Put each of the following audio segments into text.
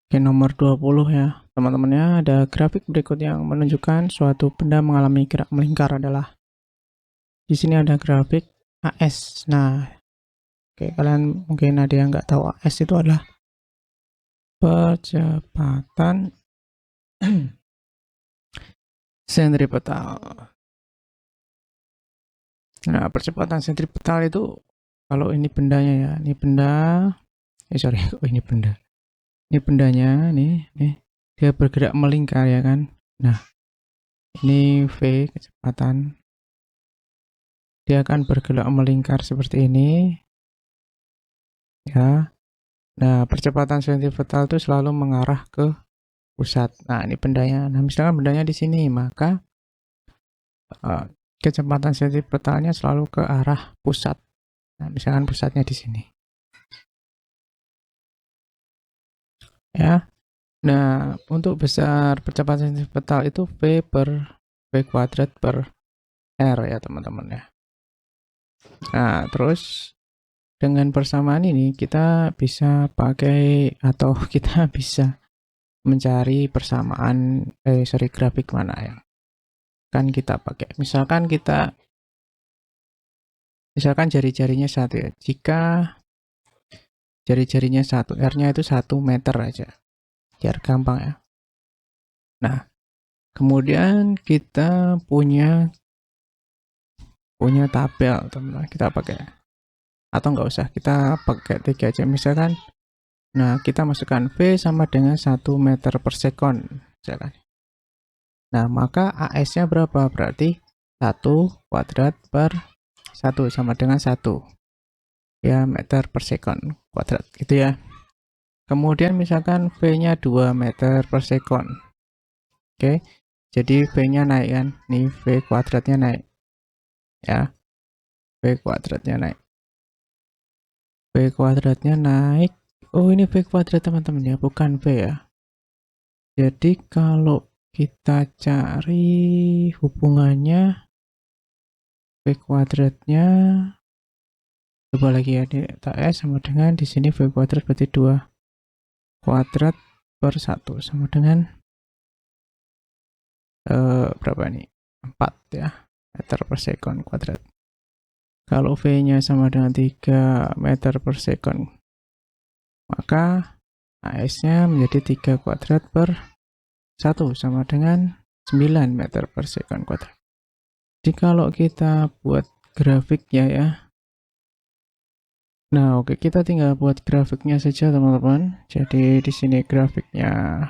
Oke, nomor 20 ya. Teman-temannya ada grafik berikut yang menunjukkan suatu benda mengalami gerak melingkar adalah. Di sini ada grafik AS. Nah, oke, kalian mungkin ada yang nggak tahu AS itu adalah percepatan sentripetal. Nah, percepatan sentripetal itu kalau ini bendanya ya, ini benda, sorry, oh ini benda. Ini bendanya, nih, dia bergerak melingkar ya kan. Nah, ini V kecepatan. Dia akan bergerak melingkar seperti ini, ya. Nah, percepatan sentripetal itu selalu mengarah ke pusat. Nah, ini bendanya. Nah, misalkan bendanya di sini, maka uh, kecepatan sentripetalnya selalu ke arah pusat. Nah, misalkan pusatnya di sini. Ya. Nah, untuk besar percepatan sentripetal itu V per V kuadrat per R ya, teman-teman ya. Nah, terus dengan persamaan ini kita bisa pakai atau kita bisa mencari persamaan grafik mana yang kan kita pakai. Misalkan jari-jarinya satu ya. Jika jari-jarinya satu, R-nya itu 1 meter aja. Biar gampang ya. Nah, kemudian kita punya tabel, teman-teman. Kita pakai atau nggak usah, kita pakai 3 aja. Misalkan, nah kita masukkan V sama dengan 1 meter per sekon. Misalkan. Nah, maka AS-nya berapa? Berarti 1 kuadrat per 1 sama dengan 1 ya meter per sekon kuadrat gitu ya. Kemudian misalkan V-nya 2 meter per sekon. Oke, jadi V-nya naik kan. Nih V kuadratnya naik. Ya, V kuadratnya naik. V kuadratnya naik. Oh, ini V kuadrat teman-teman ya, bukan V ya. Jadi kalau kita cari hubungannya V kuadratnya, coba lagi ya, di S sama dengan di sini V kuadrat berarti 2 kuadrat per 1 sama dengan berapa nih? 4 ya, meter per sekon kuadrat. Kalau V-nya sama dengan 3 meter per sekon, maka AS-nya menjadi 3 kuadrat per 1 sama dengan 9 meter per sekon kuadrat. Jadi kalau kita buat grafiknya ya, nah oke, kita tinggal buat grafiknya saja teman-teman. Jadi di sini grafiknya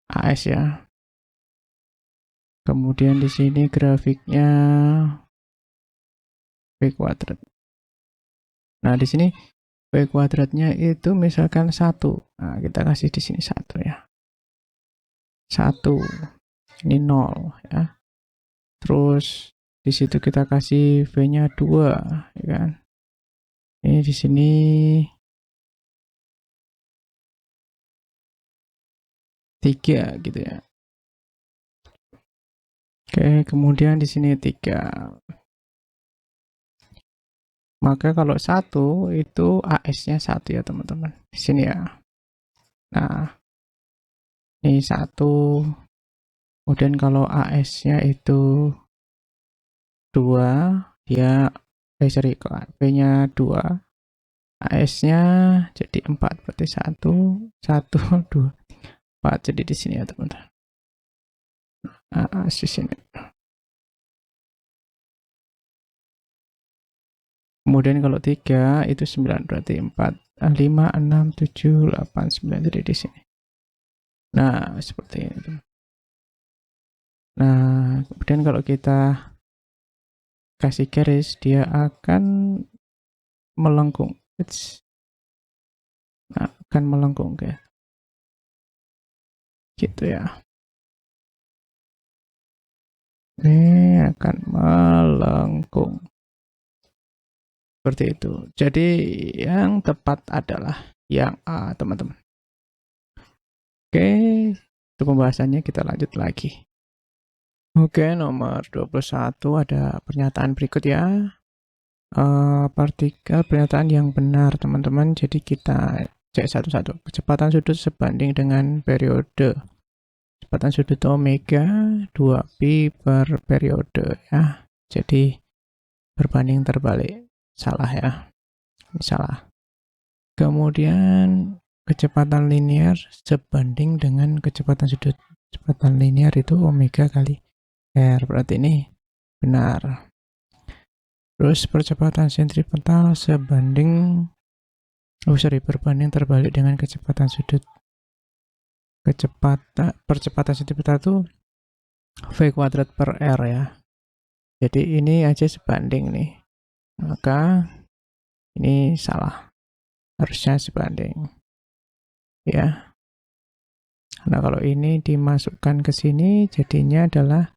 AS ya. Kemudian di sini grafiknya V kuadrat. Nah, di sini V kuadratnya itu misalkan 1. Nah, kita kasih di sini 1 ya. 1. Ini 0 ya. Terus di situ kita kasih V-nya 2 ya kan. Ini di sini 3 gitu ya. Oke, kemudian di sini 3. Maka kalau 1 itu AS-nya 1 ya, teman-teman. Di sini ya. Nah, ini 1. Kemudian kalau AS-nya itu 2, dia V-nya 2, AS-nya jadi 4, berarti 1, 1, 2, 4. Jadi di sini ya, teman-teman. Nah, di sini. Kemudian kalau 3 itu 9, berarti 4, 5, 6, 7, 8, 9. Jadi di sini. Nah, seperti ini. Nah, kemudian kalau kita kasih garis, dia akan melengkung. Nah, akan melengkung ya. Gitu ya. Ini akan melengkung. Seperti itu. Jadi yang tepat adalah yang A, teman-teman. Oke, untuk pembahasannya kita lanjut lagi. Oke, nomor 21 ada pernyataan berikut ya. Partikel pernyataan yang benar, teman-teman. Jadi kita cek satu-satu. Kecepatan sudut sebanding dengan periode. Kecepatan sudut omega 2pi per periode ya. Jadi berbanding terbalik. Salah ya. Ini salah. Kemudian kecepatan linear sebanding dengan kecepatan sudut. Kecepatan linear itu omega kali R. Berarti ini benar. Terus percepatan sentripetal berbanding terbalik dengan kecepatan sudut. Percepatan sentripetal itu V kuadrat per R ya. Jadi ini aja sebanding nih. Maka ini salah. Harusnya sebanding. Ya. Nah, kalau ini dimasukkan ke sini jadinya adalah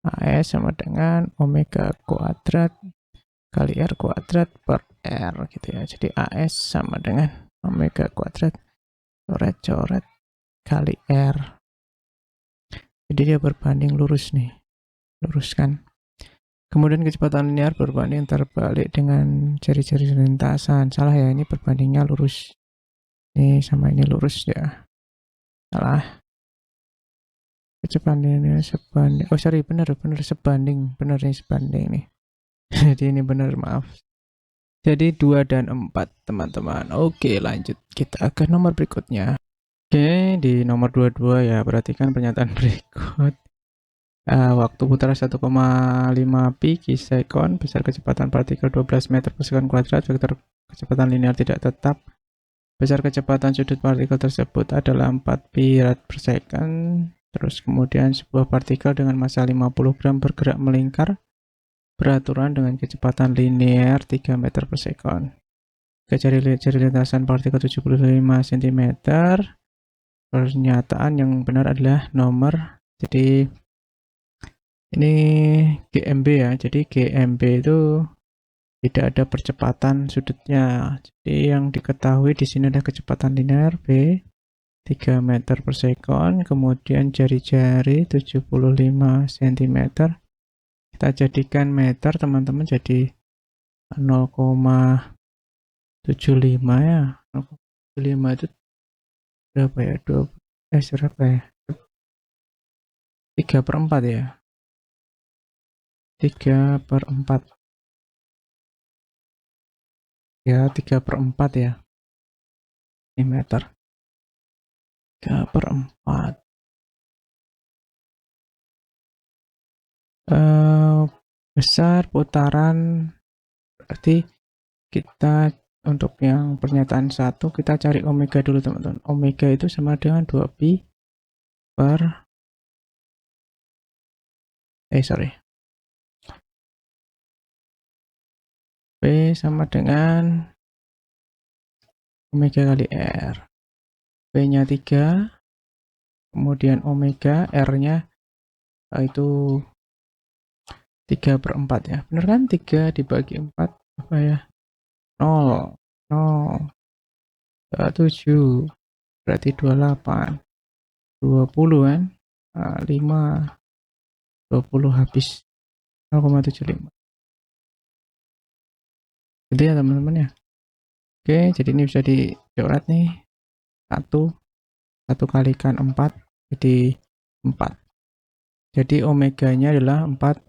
AS sama dengan omega kuadrat kali R kuadrat per R gitu ya. Jadi AS sama dengan omega kuadrat coret-coret kali R. Jadi dia berbanding lurus nih. Lurus kan. Kemudian kecepatan linear berbanding terbalik dengan ciri-ciri lintasan. Salah ya, ini berbandingnya lurus. Ini sama ini lurus ya. Salah. Kecepatan linear sebanding. Oh sorry, benar sebanding. Benar nih sebanding nih. Jadi ini benar, maaf. Jadi 2 dan 4 teman-teman. Oke, lanjut kita ke nomor berikutnya. Oke, di nomor 22 ya, perhatikan pernyataan berikut. Waktu putar 1,5 pi sekon, besar kecepatan partikel 12 meter per sekon kuadrat, vektor kecepatan linear tidak tetap. Besar kecepatan sudut partikel tersebut adalah 4 pi rad per second. Terus kemudian sebuah partikel dengan massa 50 gram bergerak melingkar beraturan dengan kecepatan linear 3 meter per second. Cari lintasan partikel 75 cm. Pernyataan yang benar adalah nomor. Jadi ini GMB ya. Jadi GMB itu tidak ada percepatan sudutnya. Jadi yang diketahui di sini adalah kecepatan linear V 3 meter per second, kemudian jari-jari 75 cm. Kita jadikan meter teman-teman, jadi 0,75 ya. 0,75 itu berapa ya? Berapa ya? 3/4 ya. 3/4. Ya, 3/4 ya. Ini meter. 3/4. Besar putaran, berarti kita untuk yang pernyataan 1 kita cari omega dulu teman-teman. Omega itu sama dengan 2pi per P sama dengan omega kali R. P-nya 3, kemudian omega, R-nya itu 3/4 ya. Bener kan? 3 dibagi 4 apa ya? 0, 7, berarti 28, 20 kan? 5, 20 habis 0,75. Gitu ya teman-teman ya. Oke, jadi ini bisa dicoret nih. 1 kalikan 4 jadi 4. Jadi omeganya adalah 4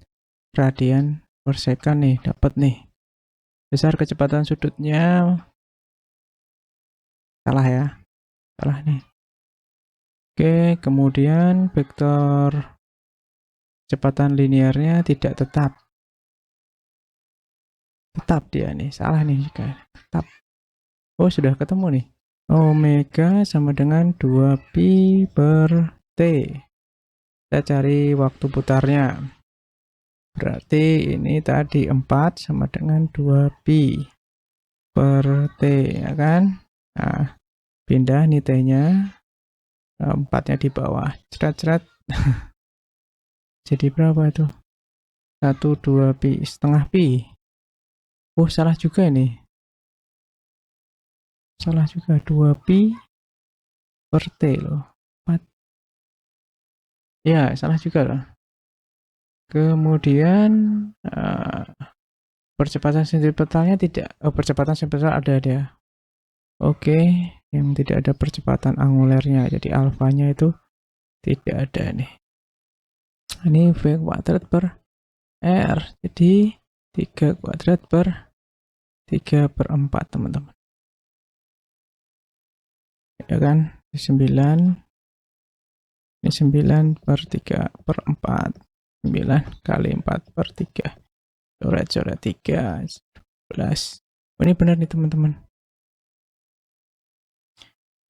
radian per second nih, dapat nih. Besar kecepatan sudutnya salah ya. Salah nih. Oke, kemudian vektor kecepatan linearnya tidak tetap. Tetap dia nih, salah nih juga. Tetap. Oh, sudah ketemu nih. Omega sama dengan 2pi per T. Kita cari waktu putarnya. Berarti ini tadi 4 sama dengan 2pi per T, ya kan? Nah, pindah nih T-nya. 4-nya di bawah. Ceret-ceret. Jadi berapa itu? 1, 2 pi, setengah pi. Oh, salah juga ini. Salah juga, 2 pi per T loh. 4. Ya, salah juga loh. Kemudian percepatan sentripetalnya tidak. Oh, percepatan sentripetal ada dia. Oke, yang tidak ada percepatan angulernya. Jadi alfanya itu tidak ada nih. Ini V kuadrat per R. Jadi 3 kuadrat per 3/4 teman-teman. Ya kan? 9. Ini 9 per 3/4. 9 kali 4/3. Coret-coret 3. 11. Oh, ini benar nih teman-teman.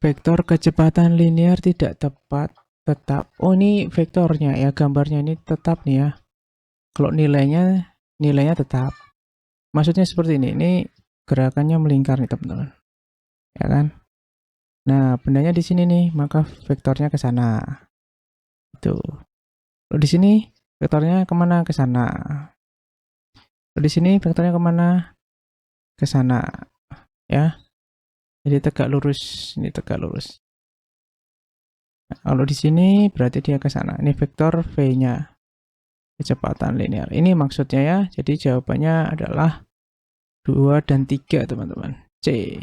Vektor kecepatan linear tidak tetap. Oh, ini vektornya ya, gambarnya ini tetap nih ya. Kalau nilainya tetap. Maksudnya seperti ini. Ini gerakannya melingkar nih teman-teman. Ya kan? Nah, bendanya di sini nih, maka vektornya ke sana. Itu. Lalu di sini vektornya kemana? Ke sana. Lalu di sini vektornya kemana? Ke sana. Ya. Jadi tegak lurus. Ini tegak lurus. Nah, kalau di sini berarti dia ke sana. Ini vektor V-nya. Kecepatan linear. Ini maksudnya ya. Jadi jawabannya adalah 2 dan 3 teman-teman. C.